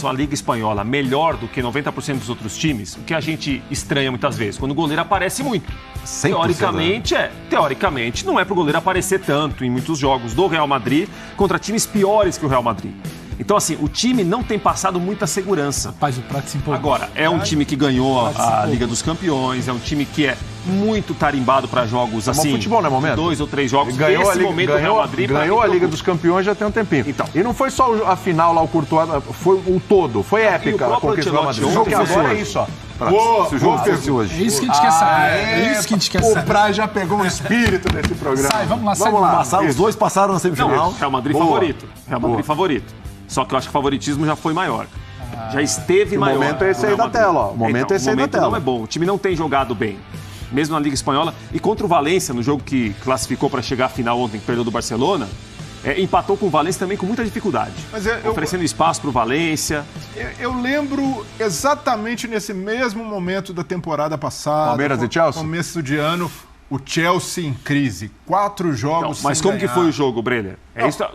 façam a Liga Espanhola melhor do que 90% dos outros times, o que a gente estranha muitas vezes, quando o goleiro aparece muito. Teoricamente, não é para o goleiro aparecer tanto em muitos jogos do Real Madrid contra times piores que o Real Madrid. Então, assim, o time não tem passado muita segurança. Rapaz, o Prato se empolgou. Agora, é um time que ganhou a Liga dos Campeões, é um time que é muito tarimbado para jogos assim. Futebol, né, momento? 2 ou 3 jogos. Ganhou a Liga dos Campeões já tem um tempinho. Então, e não foi só a final lá, o Courtois, foi o todo. Foi épica a conquista do Real Madrid. O jogo que agora é isso, ó. Se o jogo fosse hoje. É isso que a gente quer saber. É isso que a gente quer saber. O Praia já pegou o espírito desse programa. Vamos lá. Os dois passaram na semifinal. Não, Real Madrid favorito. Real Madrid favorito. Só que eu acho que o favoritismo já foi maior. Já esteve maior. O momento é esse aí da tela, ó. O momento é esse aí da tela. Não é bom. O time não tem jogado bem. Mesmo na Liga Espanhola. E contra o Valência, no jogo que classificou para chegar à final ontem, que perdeu do Barcelona, empatou com o Valência também com muita dificuldade. Mas oferecendo espaço para o Valência. Eu lembro exatamente nesse mesmo momento da temporada passada. Palmeiras e Chelsea? Começo de ano. O Chelsea em crise. 4 jogos mas como que foi o jogo, Breler?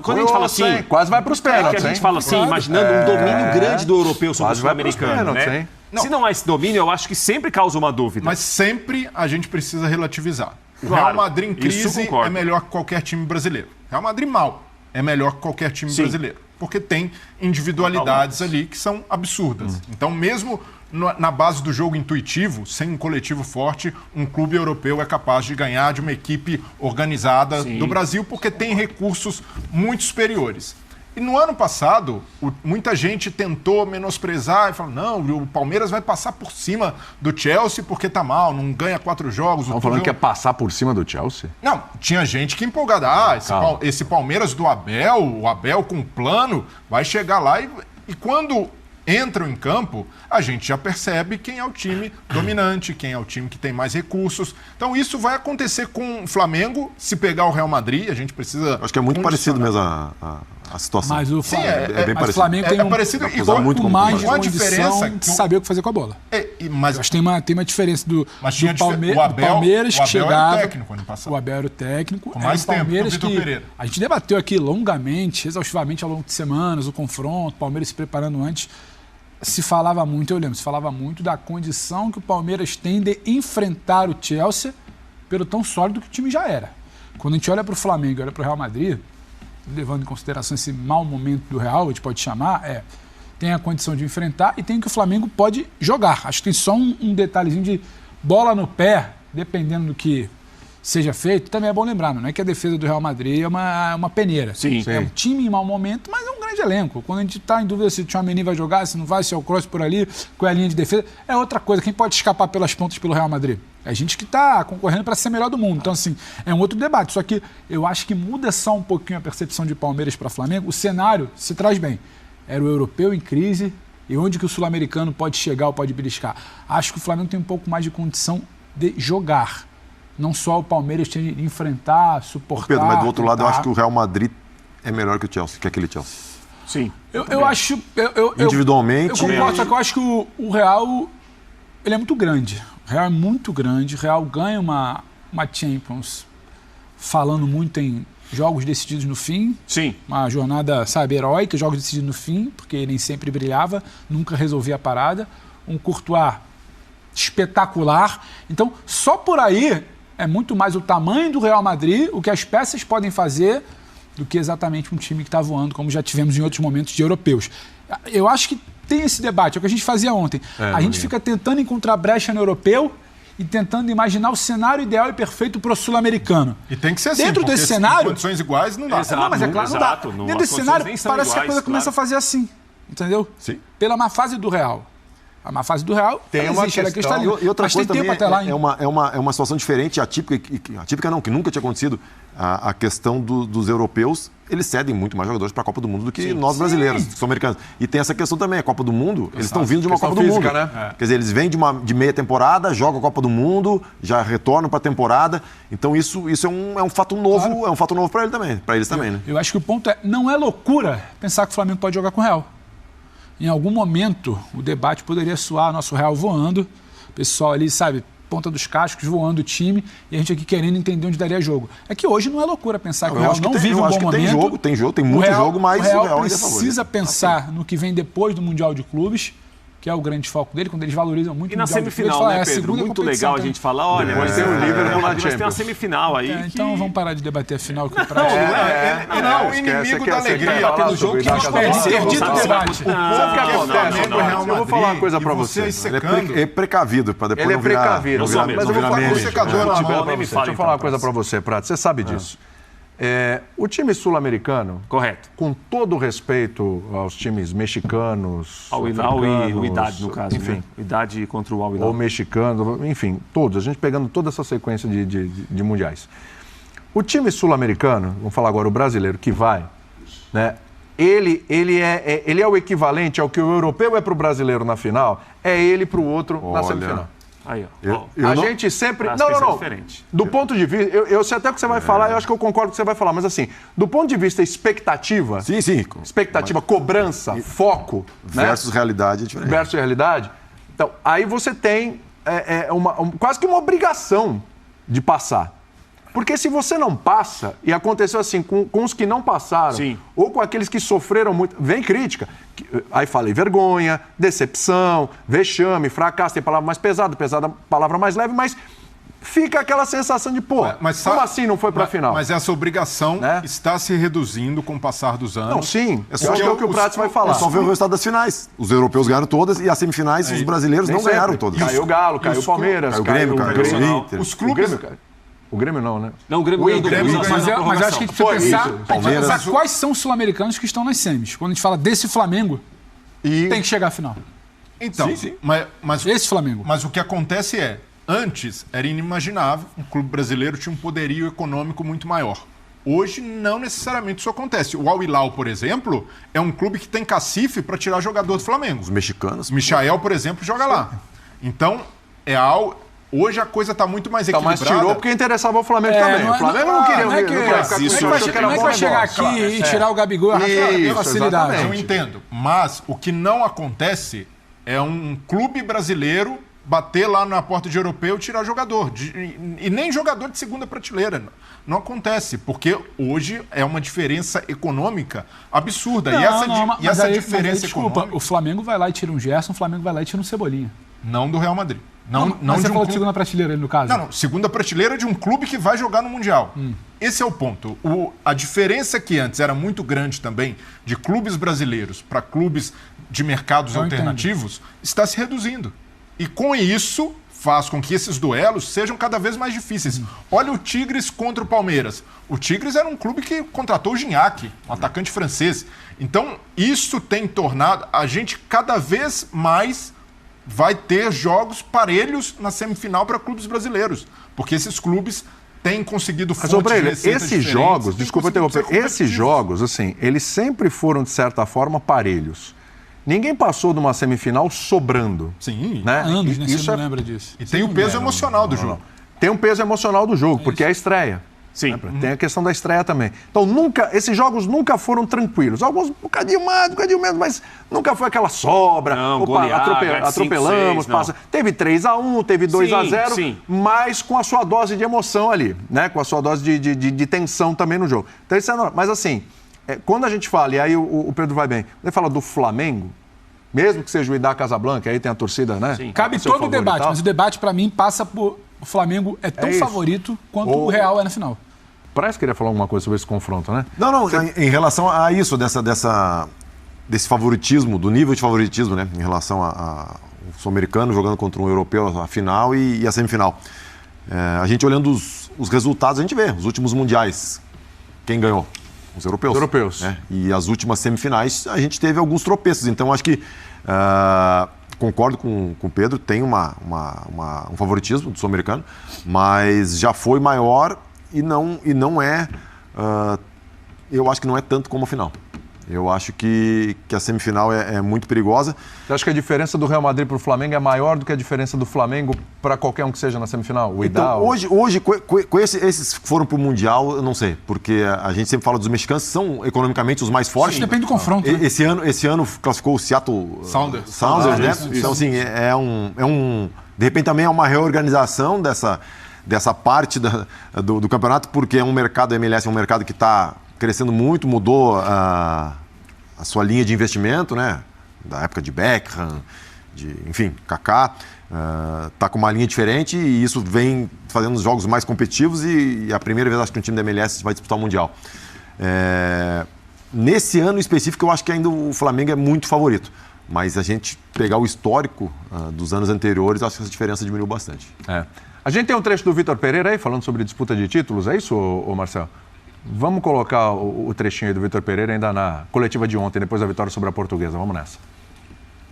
Quando a gente fala assim... Quase vai para os pênaltis, que a gente fala assim, imaginando um domínio grande do europeu sobre o sul-americano, né? Se não há esse domínio, eu acho que sempre causa uma dúvida. Mas sempre a gente precisa relativizar. O Claro, Real Madrid em crise é melhor que qualquer time brasileiro. Real Madrid mal é melhor que qualquer time brasileiro. Porque tem individualidades ali que são absurdas. Então, mesmo na base do jogo intuitivo, sem um coletivo forte, um clube europeu é capaz de ganhar de uma equipe organizada do Brasil, porque tem recursos muito superiores. E no ano passado, muita gente tentou menosprezar e falou, não, o Palmeiras vai passar por cima do Chelsea porque tá mal, não ganha 4 jogos. Estão falando que é passar por cima do Chelsea? Não, tinha gente que empolgada. Esse Palmeiras do Abel, o Abel com plano, vai chegar lá e quando entram em campo, a gente já percebe quem é o time dominante, quem é o time que tem mais recursos. Então isso vai acontecer com o Flamengo, se pegar o Real Madrid, a gente precisa... Acho que é muito parecido mesmo a situação. Mas o Flamengo, bem parecido. O Flamengo tem parecido e muito mais de condição de saber o que fazer com a bola. Mas acho que tem uma diferença do Palmeiras que chegava... O Abel era o técnico ano passado. O Abel era o técnico. Com mais tempo que o Vitor Pereira. A gente debateu aqui longamente, exaustivamente ao longo de semanas, o confronto, o Palmeiras se preparando antes. Se falava muito da condição que o Palmeiras tem de enfrentar o Chelsea pelo tão sólido que o time já era. Quando a gente olha para o Flamengo e olha para o Real Madrid, levando em consideração esse mau momento do Real, a gente pode chamar, tem a condição de enfrentar e tem o que o Flamengo pode jogar. Acho que tem só um detalhezinho de bola no pé, dependendo do que seja feito. Também é bom lembrar, não é que a defesa do Real Madrid é uma peneira. Sim. É um time em mau momento, mas é um grande elenco. Quando a gente está em dúvida se o Tchouaméni vai jogar, se não vai, se é o Kroos por ali, qual é a linha de defesa, é outra coisa. Quem pode escapar pelas pontas pelo Real Madrid? É a gente que está concorrendo para ser melhor do mundo. Então, assim, é um outro debate. Só que eu acho que muda só um pouquinho a percepção de Palmeiras para Flamengo. O cenário se traz bem. Era o europeu em crise e onde que o sul-americano pode chegar ou pode beliscar. Acho que o Flamengo tem um pouco mais de condição de jogar. Não só o Palmeiras tem de enfrentar, suportar... Pedro, mas do outro lado eu acho que o Real Madrid é melhor que o Chelsea, que aquele Chelsea. Sim. Eu acho... Individualmente... Eu concordo, só que eu acho que o Real ele é muito grande. O Real é muito grande. O Real ganha uma Champions falando muito em jogos decididos no fim. Sim. Uma jornada, heróica, jogos decididos no fim, porque nem sempre brilhava, nunca resolvia a parada. Um Courtois espetacular. Então, só por aí... É muito mais o tamanho do Real Madrid, o que as peças podem fazer, do que exatamente um time que está voando, como já tivemos em outros momentos de europeus. Eu acho que tem esse debate, é o que a gente fazia ontem. A gente fica tentando encontrar brecha no europeu e tentando imaginar o cenário ideal e perfeito para o sul-americano. E tem que ser assim, dentro desse cenário, em condições iguais não dá. Não, mas é claro, não dá. Dentro desse cenário, parece que a coisa começa a fazer assim, entendeu? Sim. Pela má fase do Real. A má fase do Real tem uma questão. E outra mas coisa tem tempo também até lá. É uma situação diferente, atípica não, que nunca tinha acontecido. A questão dos europeus, eles cedem muito mais jogadores para a Copa do Mundo do que nós brasileiros, que são americanos. E tem essa questão também, a Copa do Mundo, eles estão vindo de uma Copa do Mundo. Né? Quer dizer, eles vêm de meia temporada, jogam a Copa do Mundo, já retornam para a temporada. Então isso é um fato novo, é um fato novo para eles também, né? Eu acho que o ponto não é loucura pensar que o Flamengo pode jogar com o Real. Em algum momento, o debate poderia soar nosso Real voando, o pessoal ali, ponta dos cascos, voando o time, e a gente aqui querendo entender onde daria jogo. É que hoje não é loucura pensar que o Real não vive um bom momento. Tem muito jogo, mas o Real precisa pensar no que vem depois do Mundial de Clubes, que é o grande foco dele, quando eles valorizam muito o Mundial de Clubes. E na semifinal, né, Pedro? Muito legal a gente falar, olha, vai ter o Liverpool na Champions. Mas tem a semifinal aí. Então vamos parar de debater a final. Não, o inimigo da alegria. Pelo jogo que nós perdido o debate. Sabe o que acontece? Eu vou falar uma coisa pra você. Ele é precavido, para depois não virar... Ele é precavido. Mas eu vou falar Deixa eu falar uma coisa pra você, Prato. Você sabe disso. O time sul-americano, correto, com todo o respeito aos times mexicanos, ao Hilal e o Idade, no caso, enfim, o Idade contra o Al Hilal, ou mexicano, enfim, todos, a gente pegando toda essa sequência de mundiais. O time sul-americano, vamos falar agora o brasileiro que vai, né? Ele é o equivalente ao que o europeu é para o brasileiro na final, é ele para o outro na semifinal. Aí, ó. Gente sempre... Não. Diferente. Do ponto de vista... Eu sei até o que você vai falar, eu acho que eu concordo com o que você vai falar, mas assim, do ponto de vista expectativa... Sim. Expectativa, cobrança, foco... Versus realidade é diferente. Versus realidade. Então, aí você tem quase que uma obrigação de passar. Porque se você não passa, e aconteceu assim com os que não passaram, ou com aqueles que sofreram muito, vem crítica. Aí falei vergonha, decepção, vexame, fracasso, tem palavra mais pesada, palavra mais leve, mas fica aquela sensação de, como assim não foi pra final? Mas essa obrigação está se reduzindo com o passar dos anos. Não, sim. Eu acho que é o que o Prato vai falar. É só ver o resultado das finais. Os europeus ganharam todas e as semifinais, os brasileiros não ganharam todas. Caiu o Galo, caiu o Palmeiras, caiu o Grêmio, caiu o Inter. Os clubes... O Grêmio não, né? Não, o Grêmio ganhou. Mas eu acho que a gente precisa pensar quais são os sul-americanos que estão nas semis. Quando a gente fala desse Flamengo, tem que chegar à final. Então, mas esse Flamengo. Mas o que acontece antes era inimaginável, um clube brasileiro tinha um poderio econômico muito maior. Hoje, não necessariamente isso acontece. O Al Hilal, por exemplo, é um clube que tem cacife para tirar jogador do Flamengo. Os mexicanos. Michael, por exemplo, joga lá. Então, hoje a coisa está muito mais equilibrada. Mas tirou porque interessava o Flamengo também. O Flamengo não queria... Não é que vai chegar aqui e tirar o Gabigol com facilidade. Eu entendo. Mas o que não acontece é um clube brasileiro bater lá na porta de europeu e tirar jogador. E nem jogador de segunda prateleira. Não acontece, porque hoje é uma diferença econômica absurda. E essa diferença econômica... O Flamengo vai lá e tira um Gerson, o Flamengo vai lá e tira um Cebolinha. Não do Real Madrid. Mas você falou de segunda prateleira aí, no caso. Não, segunda prateleira de um clube que vai jogar no Mundial. Esse é o ponto. A diferença que antes era muito grande também, de clubes brasileiros para clubes de mercados alternativos, está se reduzindo. E com isso, faz com que esses duelos sejam cada vez mais difíceis. Olha o Tigres contra o Palmeiras. O Tigres era um clube que contratou o Gignac, um atacante francês. Então, isso tem tornado a gente cada vez mais... vai ter jogos parelhos na semifinal para clubes brasileiros. Porque esses clubes têm conseguido fontes de receita esses jogos, desculpa interromper, esses jogos, assim, eles sempre foram, de certa forma, parelhos. Ninguém passou de uma semifinal sobrando. Sim. Né? Anos, né? Você não lembra disso. E tem o peso emocional do jogo. Tem um peso emocional do jogo, porque é a estreia. Sim. Tem a questão da estreia também. Então, esses jogos nunca foram tranquilos. Alguns um bocadinho mais, um bocadinho menos, mas nunca foi aquela sobra. Não, goleada, atropelamos. 5, 6, teve 3-1, teve 2-0, mas com a sua dose de emoção ali, né? Com a sua dose de tensão também no jogo. Então, isso é normal. Mas assim, quando a gente fala, e aí o Pedro vai bem, quando ele fala do Flamengo, mesmo que seja o Idá Casablanca, aí tem a torcida, né? Sim. Cabe todo o debate, mas o debate, para mim, passa por... O Flamengo é tão favorito quanto o Real é na final. Parece que queria falar alguma coisa sobre esse confronto, né? Não, em relação a isso, desse favoritismo, do nível de favoritismo, né? Em relação ao sul-americano jogando contra um europeu, a final e a semifinal. A gente olhando os resultados, a gente vê, os últimos mundiais, quem ganhou? Os europeus. Os europeus. Né? E as últimas semifinais, a gente teve alguns tropeços. Então, acho que, concordo com o Pedro, tem um favoritismo do sul-americano, mas já foi maior e não é... eu acho que não é tanto como a final. Eu acho que a semifinal é muito perigosa. Você acha que a diferença do Real Madrid para o Flamengo é maior do que a diferença do Flamengo para qualquer um que seja na semifinal? O Idal? Então, hoje com esses que foram para o Mundial, eu não sei. Porque a gente sempre fala dos mexicanos, que são economicamente os mais fortes. Isso depende do confronto. Né? Esse ano classificou o Seattle Sounders, né? Então, assim, é um De repente também é uma reorganização dessa parte do campeonato, porque é um mercado, a MLS é um mercado que está crescendo muito, mudou a sua linha de investimento, né? Da época de Beckham, enfim, Kaká. Está com uma linha diferente e isso vem fazendo os jogos mais competitivos e a primeira vez acho que um time da MLS vai disputar o Mundial. Nesse ano específico eu acho que ainda o Flamengo é muito favorito, mas a gente pegar o histórico dos anos anteriores, acho que essa diferença diminuiu bastante. A gente tem um trecho do Vitor Pereira aí falando sobre disputa de títulos, é isso, Marcelo? Vamos colocar o trechinho aí do Vitor Pereira ainda na coletiva de ontem, depois da vitória sobre a Portuguesa. Vamos nessa.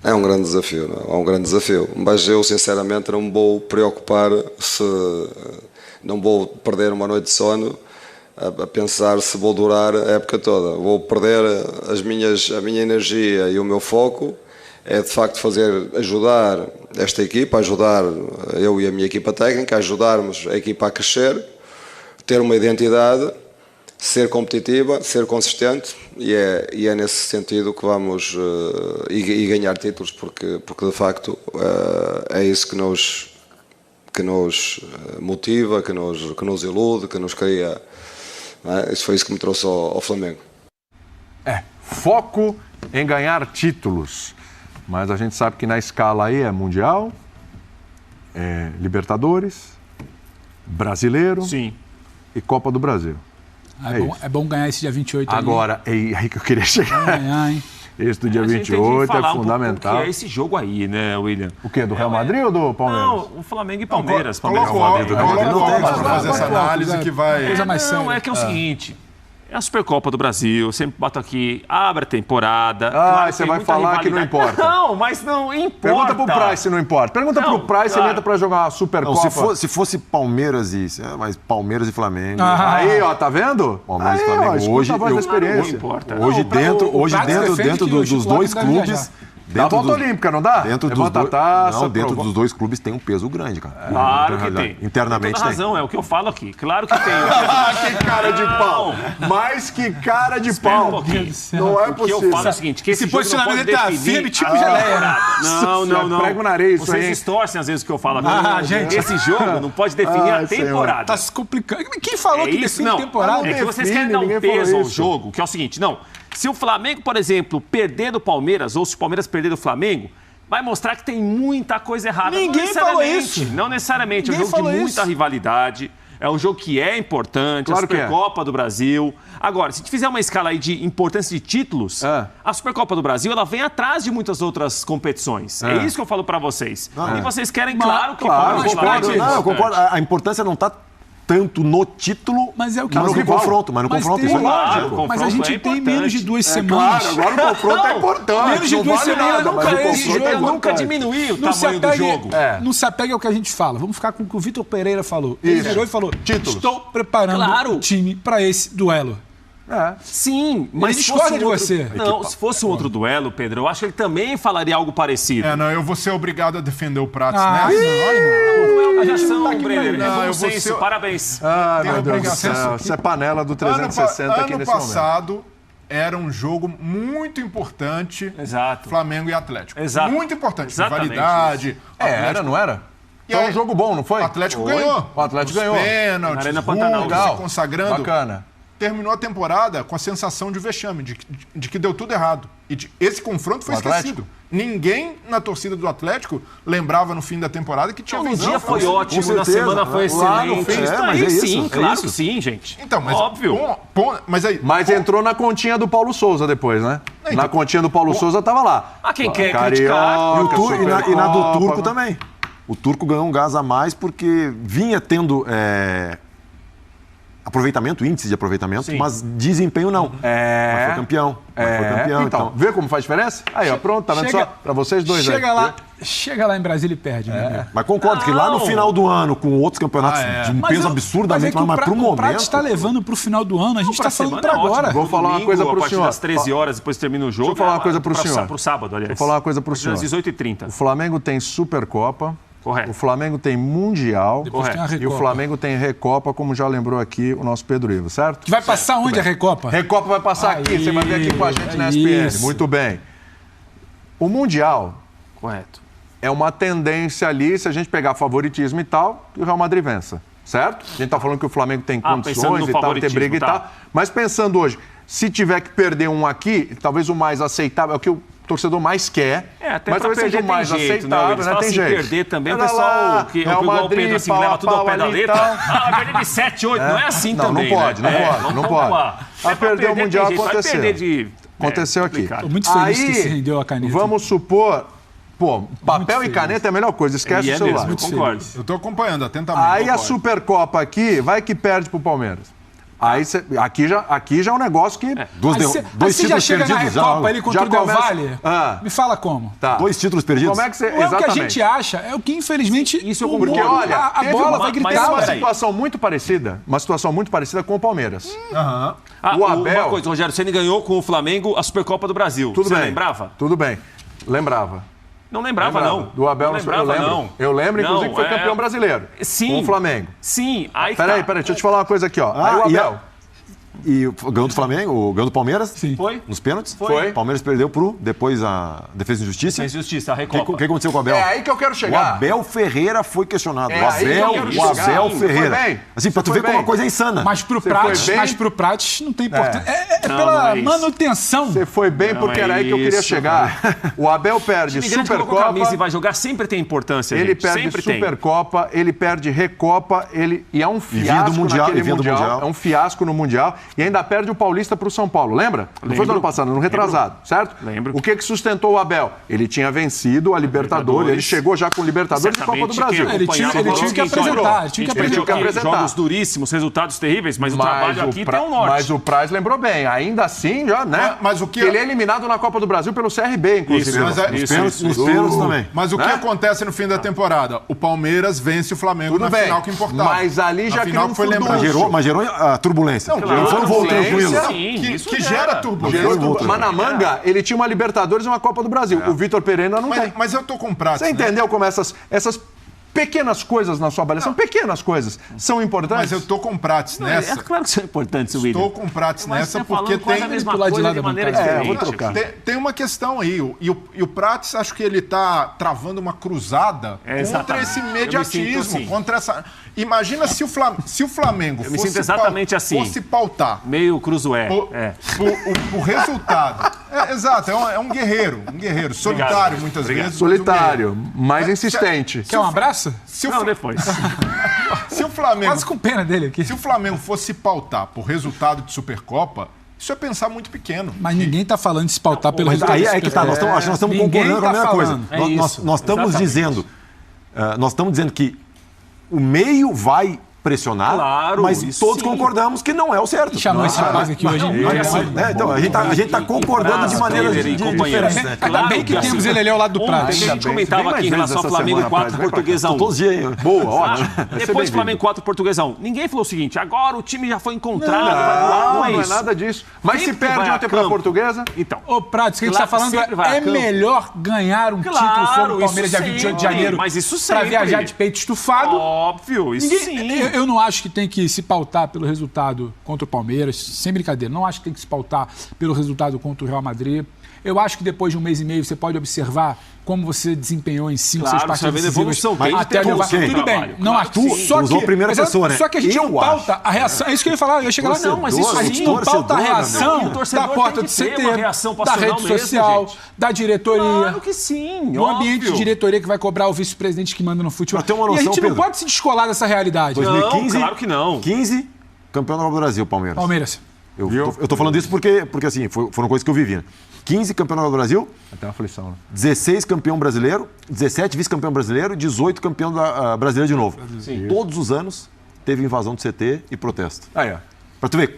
É um grande desafio, não? É um grande desafio, mas eu sinceramente não me vou preocupar não vou perder uma noite de sono a pensar se vou durar a época toda. Vou perder a minha energia e o meu foco é de facto ajudar esta equipa, ajudar eu e a minha equipa técnica, ajudarmos a equipa a crescer, ter uma identidade, ser competitiva, ser consistente e é nesse sentido que vamos e ganhar títulos porque de facto é isso que nos motiva, que nos ilude, que nos cria. Isso foi isso que me trouxe ao Flamengo. Foco em ganhar títulos, mas a gente sabe que na escala aí é Mundial, Libertadores, Brasileiro. Sim. E Copa do Brasil. É bom ganhar esse dia 28 agora, é aí que eu queria chegar. Esse do dia 28 é fundamental. O que é esse jogo aí, né, William? O quê? Do Real Madrid ou do Palmeiras? Não, o Flamengo e Palmeiras. Coloca para fazer essa análise que vai... Coisa mais séria. Não, é que é o seguinte... É a Supercopa do Brasil, eu sempre boto aqui, abre a temporada. Você vai falar que não importa. Não, mas não importa. Pergunta pro Price se não importa. Pergunta pro Price se ele entra pra jogar a Supercopa. Não, se fosse Palmeiras e Flamengo. Aí, ó, tá vendo? Palmeiras e Flamengo. Hoje, a voz da experiência. Não importa. Hoje dentro dos dois clubes... Dá a volta olímpica, não dá? Levanta a taça. Não, dentro dos dois clubes tem um peso grande, cara. Claro que tem. Internamente tem. Tem razão, é o que eu falo aqui. Claro que tem. Que cara de pau. Mas que cara de pau. Não é possível. O que eu falo é o seguinte, que esse posicionamento tá firme, tipo geleia. Não. Prego o nariz, isso aí. Vocês distorcem às vezes o que eu falo aqui. Gente. Esse jogo não pode definir a temporada. Tá se complicando. Quem falou que define temporada? É que vocês querem dar um peso ao jogo, que é o seguinte, se o Flamengo, por exemplo, perder do Palmeiras, ou se o Palmeiras perder do Flamengo, vai mostrar que tem muita coisa errada. Ninguém falou isso. Não necessariamente. É um jogo de muita rivalidade. É um jogo que é importante, a Supercopa do Brasil. Agora, se a gente fizer uma escala aí de importância de títulos, a Supercopa do Brasil ela vem atrás de muitas outras competições. É isso que eu falo pra vocês. E vocês querem, claro, eu concordo. A importância não está tanto no título, mas é o que no confronto. Mas no confronto isso é lógico. Mas a gente tem menos de 2 semanas. Claro, agora o confronto é importante. Menos de 2 semanas nunca diminuiu o tamanho do jogo. Não se apega ao que a gente fala. Vamos ficar com o que o Vitor Pereira falou. Ele virou e falou: estou preparando o time para esse duelo. Sim, mas ele discorda de você. Não, se fosse um outro duelo, Pedro, eu acho que ele também falaria algo parecido. Eu vou ser obrigado a defender o Prats, né? Não é obrigação, Brenner. É bom senso, parabéns. Meu Deus do céu, isso é panela do 360 aqui nesse momento. Ano passado era um jogo muito importante. Exato. Flamengo e Atlético. Exato. Muito importante. Exatamente. Rivalidade. Era, não era? Foi um jogo bom, não foi? O Atlético ganhou. O Atlético ganhou. Pênaltis, Arena Pantanal. se consagrando. Bacana. Terminou a temporada com a sensação de vexame, de que deu tudo errado. E esse confronto foi esquecido. Ninguém na torcida do Atlético lembrava no fim da temporada que tinha vencido. Um dia foi ótimo, na semana foi excelente. Sim, claro que sim, gente. Então, mas óbvio. Mas entrou na continha do Paulo Souza depois, né? Na continha do Paulo Souza tava lá. Quem quer criticar. E na do Turco também. O Turco ganhou um gás a mais porque vinha tendo... índice de aproveitamento, mas desempenho não. Mas foi campeão. Então, vê como faz diferença? Aí, ó, pronto, tá vendo só? Pra vocês dois Chega lá em Brasília e perde, né? Mas concordo que lá no final do ano, com outros campeonatos de um peso absurdamente maior, mas pro momento... O Prats está levando pro final do ano, a gente tá falando pra agora. Vou falar uma coisa pro senhor. Às 13 horas, depois termina o jogo. Deixa eu falar uma coisa pro senhor. Pro sábado, aliás. Vou falar uma coisa pro senhor. Às 18h30. O Flamengo tem Supercopa. Correto. O Flamengo tem Mundial. E o Flamengo tem Recopa, como já lembrou aqui o nosso Pedro Ivo, certo? Que vai passar onde a Recopa? Recopa vai passar aqui, você vai ver aqui com a gente na SPN. Muito bem. O Mundial... Correto. é uma tendência ali, se a gente pegar favoritismo e tal, que o Real Madrid vença, certo? A gente está falando que o Flamengo tem condições e tal, tem briga e tal. Mas pensando hoje, se tiver que perder um aqui, talvez o mais aceitável, é o que o torcedor mais quer, até mas talvez seja o mais aceitável, né? Tem jeito. Perder também, o pessoal que igual o Pedro assim, leva tudo ao pé da letra. Vai perder de 7, 8, não é assim também. Não pode. Vai perder o Mundial, aconteceu. Aconteceu aqui. Estou muito feliz que se rendeu a caneta. Vamos supor... Pô, papel e caneta é a melhor coisa, esquece o celular. Mesmo, concordo. Eu estou acompanhando atentamente. Aí a Supercopa aqui, vai que perde pro Palmeiras. Aí aqui já é um negócio que... Dois títulos já perdidos já. Recopa ali contra o Del Valle? Me fala como. Tá. 2 títulos perdidos. Como é que você... Não é o que a gente acha, é o que infelizmente... Isso eu concordo. Porque, olha, a bola vai gritar. Uma situação muito parecida com o Palmeiras. O Abel... Uma coisa, Rogério, você ganhou com o Flamengo a Supercopa do Brasil. Tudo bem. Você lembrava? Tudo bem. Lembrava. Não lembrava, não. Do Abel, não lembrava, não. Eu lembro, inclusive, que foi campeão brasileiro. Sim. Com o Flamengo. Sim. Peraí, deixa eu te falar uma coisa aqui, ó. Aí o Abel... E ganhou do Flamengo, ganhou do Palmeiras? Sim. Foi. Nos pênaltis? Foi. O Palmeiras perdeu depois a Defesa e Justiça. Defesa e Justiça, a Recopa. O que aconteceu com o Abel? É aí que eu quero chegar. O Abel Ferreira foi questionado. É o Abel Ferreira. Foi bem. Assim, pra tu ver como é uma coisa insana. Mas pro Prates não tem importância. É pela manutenção. Você foi bem porque era aí que eu queria chegar. O Abel perde Supercopa. E vai jogar sempre tem importância, ele perde Supercopa, ele perde Recopa, e é um fiasco naquele Mundial. É um fiasco no Mundial. E ainda perde o Paulista para o São Paulo, lembra? Não foi do ano passado, no retrasado, certo? Lembro. O que sustentou o Abel? Ele tinha vencido a Libertadores, ele chegou já com Libertadores e Copa do Brasil. Ele tinha que apresentar. Jogos duríssimos, resultados terríveis, mas o trabalho aqui tem um norte. Mas o Praz lembrou bem, ainda assim, já, né? Mas o que... Ele é eliminado na Copa do Brasil pelo CRB, inclusive. Nos pênaltis também. Mas o que acontece no fim da temporada? O Palmeiras vence o Flamengo na final que importava. Mas ali já criou um furdúncio. Mas gerou a turbulência. Não foi um voo tranquilo. Que gera turbulência. Mas na manga, ele tinha uma Libertadores e uma Copa do Brasil. O Vitor Pereira não tem. Mas eu tô com Prates. Você entendeu como essas pequenas coisas na sua avaliação, pequenas coisas, são importantes? Mas eu tô com Prates nessa. É claro que são importantes, William. Estou com Prates nessa porque tem... a mesma coisa de maneira diferente. Vou trocar. Tem uma questão aí. E o Prates, acho que ele tá travando uma cruzada contra esse imediatismo, assim. Contra essa... Imagina se o Flamengo fosse pautar. Meio cruzoé. O resultado. Exato, é um guerreiro. Solitário, muitas vezes. Solitário, mais insistente. Quer um abraço? Não, depois. Se o Flamengo... Quase com pena dele aqui. Se o Flamengo fosse pautar por resultado de Supercopa, isso é pensar muito pequeno. Mas ninguém está falando de se pautar pelo resultado. Aí é que tá, nós estamos concordando com a mesma coisa. Nós estamos dizendo que o meio vai pressionar, mas todos concordamos que não é o certo. Chamou esse rapaz aqui hoje. Então, a gente está concordando de maneiras diferentes. Ainda bem que temos ele ali ao lado do Prato. A gente comentava aqui em relação ao Flamengo 4, Portuguesa 1. Todos os dias. Boa, ótimo. Depois do Flamengo 4, Portuguesa 1. Ninguém falou o seguinte, agora o time já foi encontrado. Não é nada disso. Mas se perde ontem para a Portuguesa... Então. Ô, Prato, o que a gente está falando é melhor ganhar um título sobre o Palmeiras dia 28 de janeiro para viajar de peito estufado. Óbvio, isso sim. Eu não acho que tem que se pautar pelo resultado contra o Palmeiras, sem brincadeira. Não acho que tem que se pautar pelo resultado contra o Real Madrid. Eu acho que depois de um mês e meio você pode observar como você desempenhou em 5, 6 partidas decisivas até levar. Tudo bem, não acho. Só que a primeira pessoa, né? Só que a gente não pauta a reação. É isso que eu ia falar. Eu ia chegar lá, não, mas isso a gente não pauta a reação da porta do CT, da rede social, da diretoria. Claro que sim. Do ambiente de diretoria que vai cobrar o vice-presidente que manda no futebol. E a gente não pode se descolar dessa realidade. 2015, claro que não. 15, campeão da Copa do Brasil, Palmeiras. Eu tô falando isso porque assim, foram coisas que eu vivi, né? 15 campeão do Brasil. Até uma aflição, né? 16 campeão brasileiro, 17 vice-campeão brasileiro, 18 campeão brasileiro de novo. Sim. Todos os anos teve invasão do CT e protesto. Pra tu ver,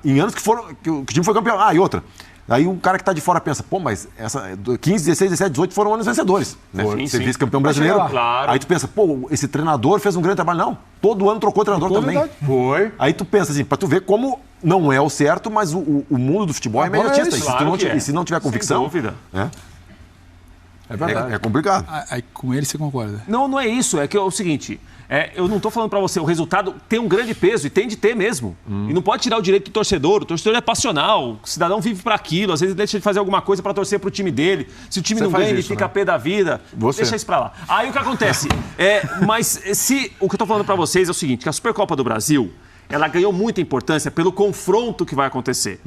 em anos que o time foi campeão. E outra. Aí um cara que tá de fora pensa, mas 15, 16, 17, 18 foram anos vencedores. Né? Ser vice-campeão brasileiro. Claro. Aí tu pensa, esse treinador fez um grande trabalho. Não, todo ano trocou treinador também. Verdade. Foi. Aí tu pensa assim, pra tu ver como não é o certo, mas o mundo do futebol é imediatista. E se não tiver convicção... Sem dúvida. É verdade. É complicado. Aí com ele você concorda? Não é isso. É que é o seguinte... eu não estou falando para você, o resultado tem um grande peso e tem de ter mesmo. E não pode tirar o direito do torcedor. O torcedor é passional, o cidadão vive para aquilo. Às vezes deixa de fazer alguma coisa para torcer para o time dele. Se o time não ganha, ele fica a pé da vida. Deixa isso para lá. Aí o que acontece? Mas o que eu estou falando para vocês é o seguinte, que a Supercopa do Brasil, ela ganhou muita importância pelo confronto que vai acontecer.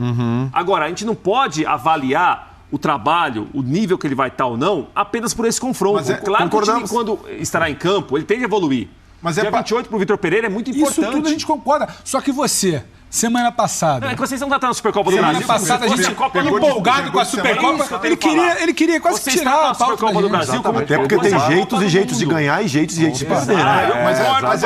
Agora, a gente não pode avaliar o trabalho, o nível que ele vai estar ou não, apenas por esse confronto. Claro que o time, quando estará em campo, ele tem de evoluir. Mas dia 28 para o Vitor Pereira é muito importante. Isso tudo a gente concorda. Só que você, semana passada... É que vocês estão tratando a Supercopa do Brasil. Semana passada a gente empolgado com a Supercopa. Ele queria quase tirar a Supercopa do Brasil. Até porque tem jeitos e jeitos de ganhar e jeitos de perder. Mas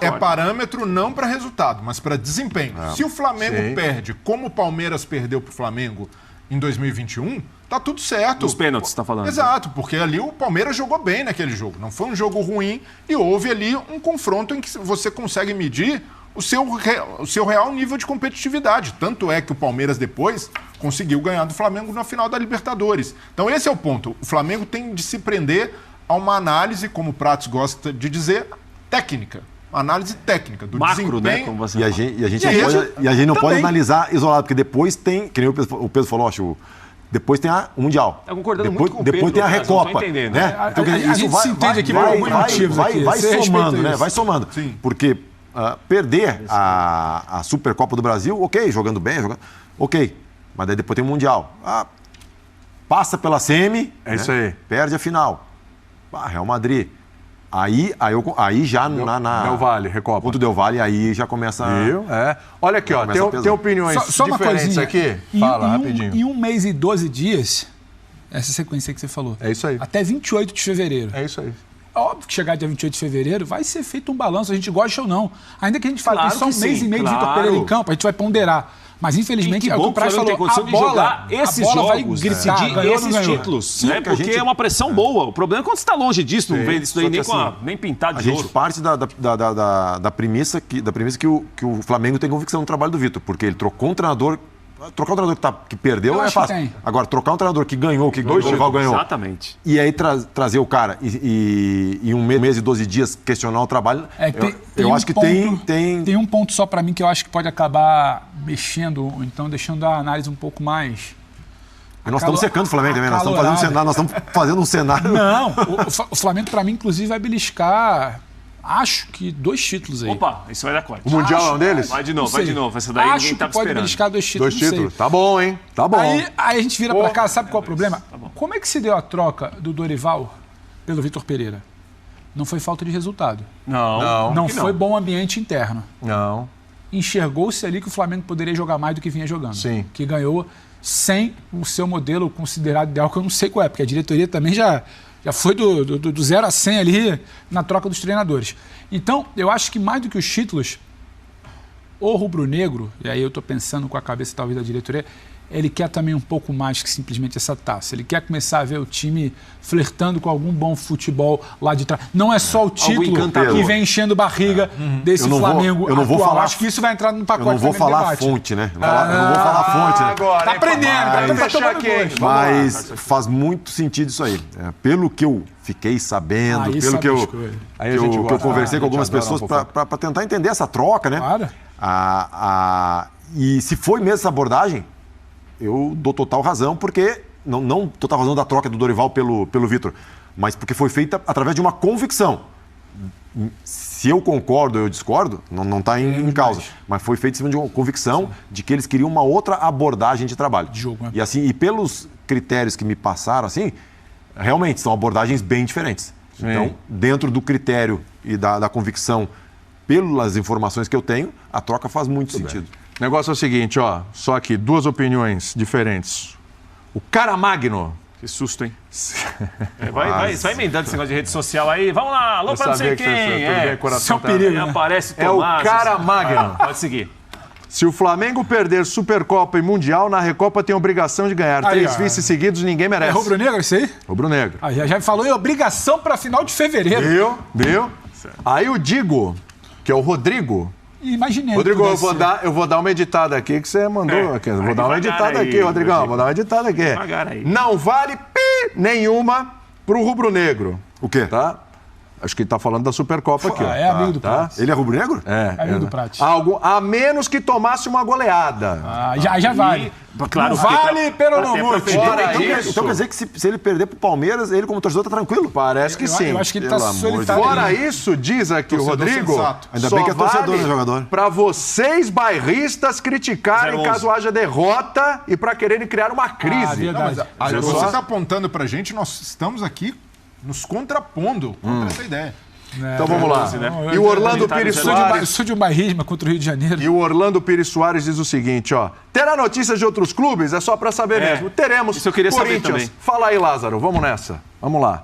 é parâmetro não para resultado, mas para desempenho. Se o Flamengo perde como o Palmeiras perdeu para o Flamengo em 2021, tá tudo certo. Os pênaltis, você tá falando. Exato, porque ali o Palmeiras jogou bem naquele jogo. Não foi um jogo ruim e houve ali um confronto em que você consegue medir o seu real nível de competitividade. Tanto é que o Palmeiras depois conseguiu ganhar do Flamengo na final da Libertadores. Então esse é o ponto. O Flamengo tem de se prender a uma análise, como o Prats gosta de dizer, técnica. Análise técnica do macro, desempenho. né? Como você e a gente não pode analisar isolado, porque depois tem, que nem o Pedro falou, acho, depois tem o Mundial. Eu concordando depois, muito com o Pedro, depois tem a Recopa. Né? Então, a gente se entende aqui por alguns motivos. Vai somando, né? Vai somando. Sim. Porque perder a Supercopa do Brasil, ok, jogando bem, ok. Mas daí depois tem o Mundial. Passa pela semi, isso aí. Perde a final. Real Madrid. Aí já Del Valle, Recopa. Ponto Del Valle, aí já começa... Viu? Olha aqui, ó, tem opiniões só uma diferentes coisinha. aqui. Fala, rapidinho. Em 1 mês e 12 dias, essa sequência que você falou. É isso aí. Até 28 de fevereiro. É isso aí. Óbvio que chegar dia 28 de fevereiro vai ser feito um balanço, a gente gosta ou não. Ainda que a gente fale que só um mês e meio de Vitor Pereira em campo, a gente vai ponderar. Mas, infelizmente, é o que o Prazo falou, a bola, esses jogos, vai gritar, esses títulos, né? Porque é uma pressão boa. O problema é quando você está longe disso, não vê isso daí nem pintado de ouro. A gente parte da premissa que o Flamengo tem convicção no trabalho do Vitor, porque ele trocou um treinador. Trocar um treinador que perdeu é fácil. Agora, trocar um treinador que ganhou, que o rival ganhou. Exatamente. E aí trazer o cara e em 1 mês e 12 dias questionar o trabalho. Eu acho que tem. Tem um ponto só para mim que eu acho que pode acabar mexendo, ou então deixando a análise um pouco mais. Nós estamos secando o Flamengo também, nós estamos fazendo um cenário. Não, o Flamengo, para mim, inclusive, vai beliscar. Acho que 2 títulos aí. Opa, isso vai dar corte. O Mundial é um deles? Vai de novo. Essa daí ninguém tava pode beliscar 2 títulos. 2 títulos. Tá bom, hein? Tá bom. Aí a gente vira pra cá, sabe qual é o problema? Como é que se deu a troca do Dorival pelo Vitor Pereira? Não foi falta de resultado. Não foi bom ambiente interno. Não. Enxergou-se ali que o Flamengo poderia jogar mais do que vinha jogando. Sim. Que ganhou sem o seu modelo considerado ideal, que eu não sei qual é, porque a diretoria também já foi do 0 a 100 ali na troca dos treinadores. Então, eu acho que mais do que os títulos, o rubro-negro, e aí eu estou pensando com a cabeça talvez da diretoria, ele quer também um pouco mais que simplesmente essa taça. Ele quer começar a ver o time flertando com algum bom futebol lá de trás. Não é só o título que vem enchendo barriga desse Flamengo eu não vou falar. Acho que isso vai entrar no pacote. Eu não vou falar fonte, né? Eu não vou falar fonte, né? Agora, tá aprendendo, tá tomando gosto. Mas faz muito sentido isso aí. Pelo que eu fiquei sabendo, pelo que eu conversei com algumas pessoas para tentar entender essa troca, né? Claro. E se foi mesmo essa abordagem, eu dou total razão, porque não total razão da troca do Dorival pelo Vitor, mas porque foi feita através de uma convicção. Se eu concordo ou eu discordo, não está em causa, mas foi feito em cima de uma convicção de que eles queriam uma outra abordagem de trabalho. De jogo, né? E pelos critérios que me passaram, assim, realmente são abordagens bem diferentes. Sim. Então, dentro do critério e da convicção, pelas informações que eu tenho, a troca faz muito sentido. O negócio é o seguinte, ó, só aqui, 2 opiniões diferentes. O Caramagno. Que susto, hein? Vai emendando esse negócio de rede social aí. Vamos lá, alô pra não sei quem. Isso é um perigo, né? Aparece o Tomás. É o Caramagno. Pode seguir. Se o Flamengo perder Supercopa e Mundial, na Recopa tem obrigação de ganhar. 3 vices seguidos, ninguém merece. É rubro-negro isso aí? Rubro-negro. Já falou em obrigação pra final de fevereiro. Viu? Aí o Digo, que é o Rodrigo... Imaginei. Rodrigo, eu vou dar uma editada aqui que você mandou. Vou dar uma editada aqui, Rodrigão. Vou dar uma editada aqui. Não vale E nenhuma pro rubro-negro. O quê? Tá? Acho que ele tá falando da Supercopa aqui. Ó. É amigo do Prates. Ele é rubro-negro? É. Amigo do Prates. A menos que tomasse uma goleada. Já vale. Claro, não vale pelo Nomute. Então quer dizer que se ele perder pro Palmeiras, ele como torcedor tá tranquilo? Parece que sim. Eu acho que ele tá solitário. Fora isso, diz aqui o Rodrigo, ainda bem que é torcedor, né, jogador? Pra vocês bairristas criticarem caso haja derrota e pra quererem criar uma crise. Você está apontando pra gente, nós estamos aqui nos contrapondo contra essa ideia. Então vamos lá. E o Orlando Pires Soares... Eu sou de um bairrismo contra o Rio de Janeiro. E o Orlando Pires Soares diz o seguinte, ó. Terá notícias de outros clubes? É só pra saber mesmo. Teremos. Isso eu queria saber também. Fala aí, Lázaro. Vamos nessa. Vamos lá.